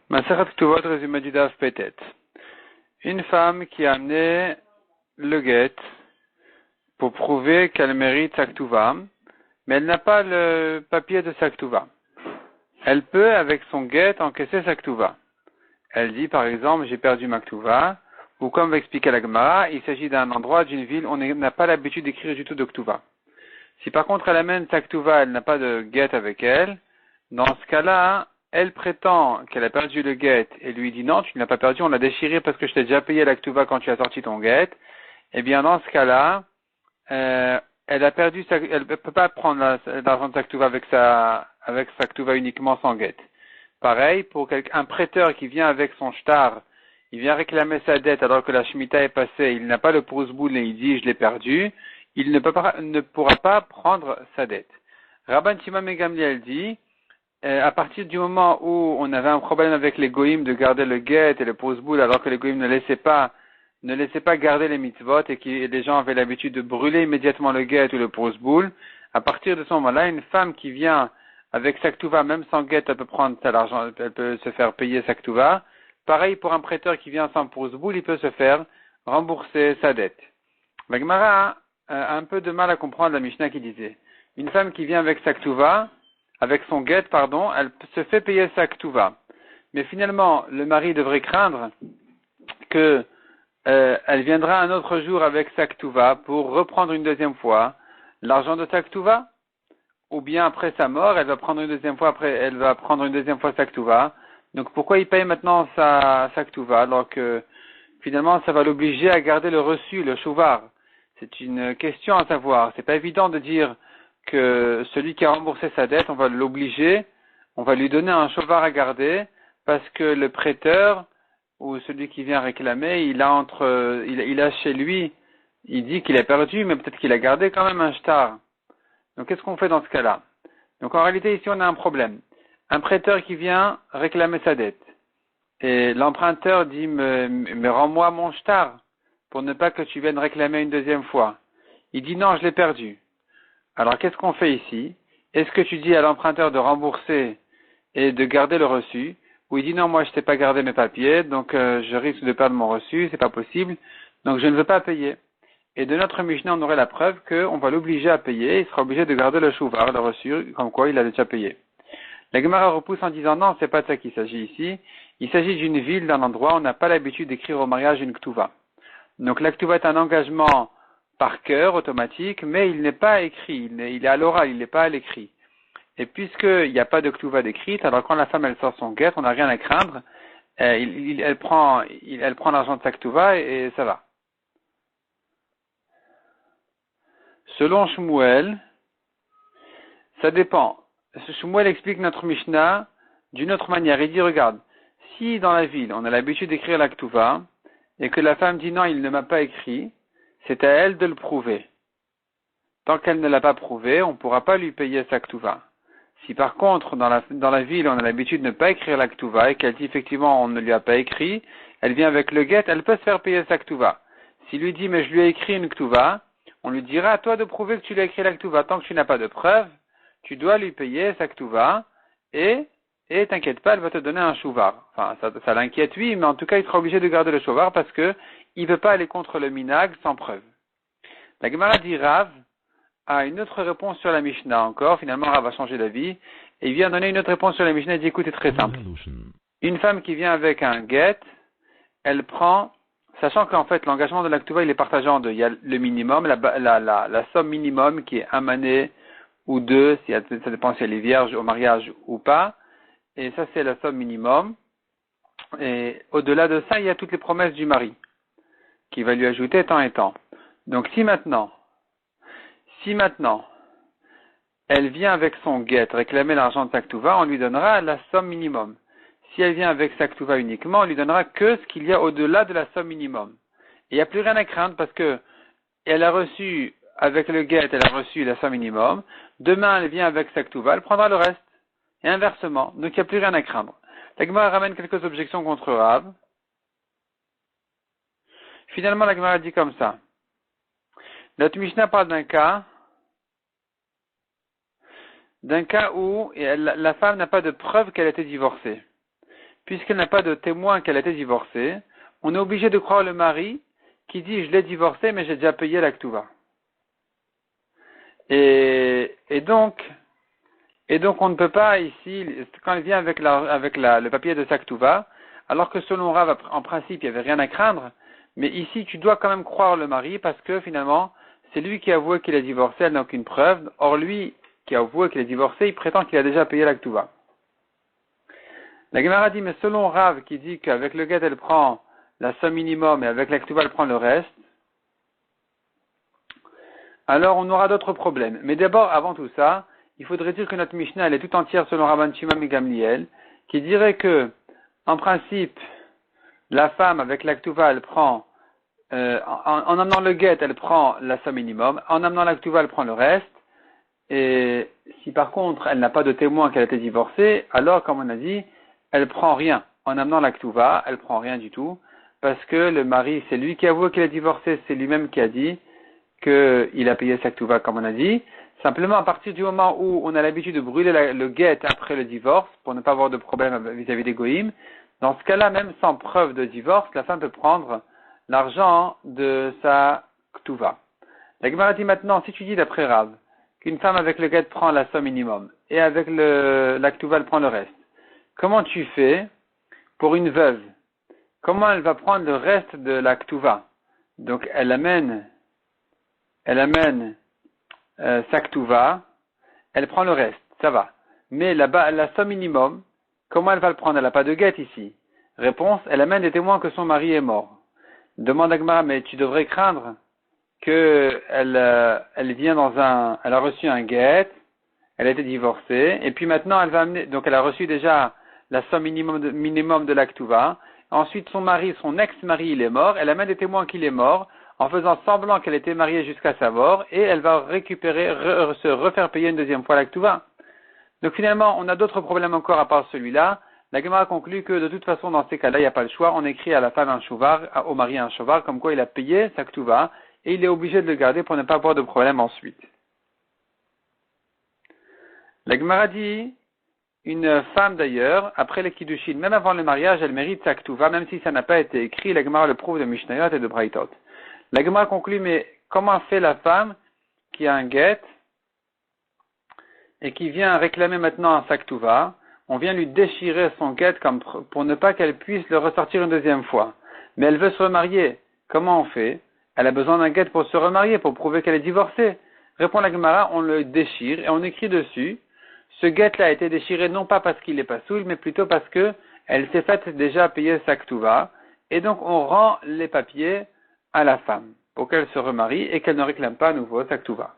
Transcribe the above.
Masechet Ktuvot, résumé du Daf Pétet. Une femme qui a amené le guet pour prouver qu'elle mérite sa Ktuva, mais elle n'a pas le papier de sa Ktuva. Elle peut, avec son guet, encaisser sa Ktuva. Elle dit, par exemple, j'ai perdu ma Ktuva, ou comme va expliquer la Gemara, il s'agit d'un endroit, d'une ville, on n'a pas l'habitude d'écrire du tout de Ktuva. Si par contre elle amène sa Ktuva, elle n'a pas de guet avec elle, dans ce cas-là, elle prétend qu'elle a perdu le guet et lui dit non, tu ne l'as pas perdu, on l'a déchiré parce que je t'ai déjà payé la Ktuva quand tu as sorti ton guet. Eh bien, dans ce cas-là, elle a perdu elle peut pas prendre l'argent de sa Ktuva avec sa Ktuva uniquement sans guet. Pareil, pour un prêteur qui vient avec son shtar, il vient réclamer sa dette alors que la Shemitah est passée, il n'a pas le pousboul et il dit je l'ai perdu, il ne pourra pas prendre sa dette. Rabban Shimon ben Gamliel dit, à partir du moment où on avait un problème avec les goïms de garder le guet et le pousboul alors que les goïms ne laissaient pas garder les mitzvot et que les gens avaient l'habitude de brûler immédiatement le guet ou le pousboul, à partir de ce moment-là, une femme qui vient avec sa ktuva, même sans guet, elle peut prendre l'argent, elle peut se faire payer sa ktuva. Pareil pour un prêteur qui vient sans pousboul, il peut se faire rembourser sa dette. La Gemara a un peu de mal à comprendre la Mishnah qui disait, une femme qui vient avec sa ktuva, avec son guet, elle se fait payer sa ktuva. Mais finalement, le mari devrait craindre que elle viendra un autre jour avec sa ktuva pour reprendre une deuxième fois l'argent de sa ktuva, ou bien après sa mort, elle va prendre une deuxième fois sa ktuva. Donc pourquoi il paye maintenant sa ktuva alors que finalement ça va l'obliger à garder le reçu, le chouvar? C'est une question à savoir. C'est pas évident de dire que celui qui a remboursé sa dette, on va l'obliger, on va lui donner un chouvar à garder parce que le prêteur ou celui qui vient réclamer, il a chez lui, il dit qu'il a perdu, mais peut-être qu'il a gardé quand même un shtar. Donc qu'est-ce qu'on fait dans ce cas-là? Donc en réalité ici on a un problème. Un prêteur qui vient réclamer sa dette. Et l'emprunteur dit, mais rends-moi mon shtar pour ne pas que tu viennes réclamer une deuxième fois. Il dit non, je l'ai perdu. Alors qu'est-ce qu'on fait ici? Est-ce que tu dis à l'emprunteur de rembourser et de garder le reçu? Ou il dit non, moi je ne t'ai pas gardé mes papiers, donc je risque de perdre mon reçu, c'est pas possible, donc je ne veux pas payer. Et de notre Mishnah, on aurait la preuve qu'on va l'obliger à payer, il sera obligé de garder le chouvar, le reçu, comme quoi il a déjà payé. La Gemara repousse en disant non, c'est pas de ça qu'il s'agit ici. Il s'agit d'une ville, d'un endroit où on n'a pas l'habitude d'écrire au mariage une ktuva. Donc la ktuva est un engagement par cœur, automatique, mais il n'est pas écrit, il est à l'oral, il n'est pas à l'écrit. Et puisqu'il n'y a pas de ktuva décrite, alors quand la femme elle sort son guet, on n'a rien à craindre, elle prend l'argent de sa ktuva et ça va. Selon Shmuel, ça dépend. Shmuel explique notre Mishnah d'une autre manière. Il dit, regarde, si dans la ville, on a l'habitude d'écrire la ktuva, et que la femme dit non, il ne m'a pas écrit, c'est à elle de le prouver. Tant qu'elle ne l'a pas prouvé, on ne pourra pas lui payer sa ktuva. Si par contre, dans la ville, on a l'habitude de ne pas écrire la ktuva, et qu'elle dit effectivement on ne lui a pas écrit, elle vient avec le guet, elle peut se faire payer sa ktuva. S'il lui dit mais je lui ai écrit une ktuva, on lui dira à toi de prouver que tu lui as écrit la ktuva. Tant que tu n'as pas de preuve, tu dois lui payer sa ktuva, et t'inquiète pas, elle va te donner un chouvar. Enfin, ça l'inquiète oui, mais en tout cas, il sera obligé de garder le chouvar parce que il ne veut pas aller contre le minag sans preuve. La Gemara dit Rav a une autre réponse sur la Mishnah encore. Finalement, Rav va changer d'avis. Et il vient donner une autre réponse sur la Mishnah. Il dit, écoute, c'est très simple. Une femme qui vient avec un guet, elle prend, sachant qu'en fait, l'engagement de l'Aktuva, il est partagé en deux. Il y a le minimum, la somme minimum qui est un mané ou deux, ça dépend si elle est vierge au mariage ou pas. Et ça, c'est la somme minimum. Et au-delà de ça, il y a toutes les promesses du mari, qui va lui ajouter tant et tant. Donc si maintenant, elle vient avec son guet réclamer l'argent de sa ktuva, on lui donnera la somme minimum. Si elle vient avec sa ktuva uniquement, on lui donnera que ce qu'il y a au-delà de la somme minimum. Et il n'y a plus rien à craindre parce que elle a reçu, avec le guet, elle a reçu la somme minimum. Demain, elle vient avec sa ktuva, elle prendra le reste. Et inversement. Donc il n'y a plus rien à craindre. La Gemara ramène quelques objections contre Rav. Finalement, la Gemara dit comme ça. Notre Mishnah parle d'un cas où la femme n'a pas de preuve qu'elle a été divorcée. puisqu'elle n'a pas de témoin qu'elle a été divorcée, on est obligé de croire le mari qui dit je l'ai divorcée mais j'ai déjà payé la ktuva. Et donc on ne peut pas ici, quand elle vient avec le papier de sa ktuva, alors que selon Rav, en principe, il n'y avait rien à craindre, mais ici tu dois quand même croire le mari parce que finalement, c'est lui qui a avoué qu'il est divorcé, elle n'a aucune preuve. Or lui qui a avoué qu'il est divorcé, il prétend qu'il a déjà payé la ktuva. La Gemara dit, mais selon Rav qui dit qu'avec le guet elle prend la somme minimum et avec la ktuva elle prend le reste, alors on aura d'autres problèmes. Mais d'abord, avant tout ça, il faudrait dire que notre Mishnah elle est tout entière selon Rabban Shimon ben Gamliel, qui dirait que, en principe, la femme avec la ktuva elle prend, en amenant le guet elle prend la somme minimum, en amenant la ktuva elle prend le reste, et si par contre elle n'a pas de témoin qu'elle a été divorcée, alors comme on a dit, elle prend rien. En amenant la ktuva, elle prend rien du tout, parce que le mari, c'est lui qui a avoué qu'il est divorcé, c'est lui-même qui a dit qu'il a payé sa ktuva, comme on a dit. Simplement, à partir du moment où on a l'habitude de brûler le guet après le divorce, pour ne pas avoir de problème vis-à-vis des goïms, dans ce cas-là, même sans preuve de divorce, la femme peut prendre l'argent de sa ktuva. La Gemara dit maintenant, si tu dis d'après Rav, qu'une femme avec le guet prend la somme minimum, et avec la ktuva elle prend le reste, comment tu fais pour une veuve? Comment elle va prendre le reste de la ktuva? Donc elle amène sa ktuva, elle prend le reste, ça va. Mais là-bas, la somme minimum, comment elle va le prendre? Elle n'a pas de guet ici. Réponse, elle amène des témoins que son mari est mort. Demande à Gmara, mais tu devrais craindre que elle vient elle a reçu un guet, elle a été divorcée, et puis maintenant elle va amener, donc elle a reçu déjà la somme minimum de la ktuva. Ensuite son ex-mari, il est mort, elle amène des témoins qu'il est mort, en faisant semblant qu'elle était mariée jusqu'à sa mort, et elle va se refaire payer une deuxième fois la ktuva. Donc finalement, on a d'autres problèmes encore à part celui-là. La Gemara conclut que de toute façon, dans ces cas-là, il n'y a pas le choix. On écrit à la femme un chouvar, au mari un chouvar, comme quoi il a payé sa ktuva, et il est obligé de le garder pour ne pas avoir de problème ensuite. La Gemara dit, une femme d'ailleurs, après le kiddushin, même avant le mariage, elle mérite sa ktuva, même si ça n'a pas été écrit. La Gemara le prouve de Mishnayot et de Braitot. La Gemara conclut, mais comment fait la femme qui a un guet et qui vient réclamer maintenant un sa ktuva? On vient lui déchirer son guet pour ne pas qu'elle puisse le ressortir une deuxième fois. Mais elle veut se remarier. Comment on fait? Elle a besoin d'un guet pour se remarier, pour prouver qu'elle est divorcée. Répond la Gemara, on le déchire et on écrit dessus. Ce guet-là a été déchiré non pas parce qu'il est pas saoul, mais plutôt parce que elle s'est faite déjà payer sa ktuva. Et donc on rend les papiers à la femme pour qu'elle se remarie et qu'elle ne réclame pas à nouveau sa ktuva.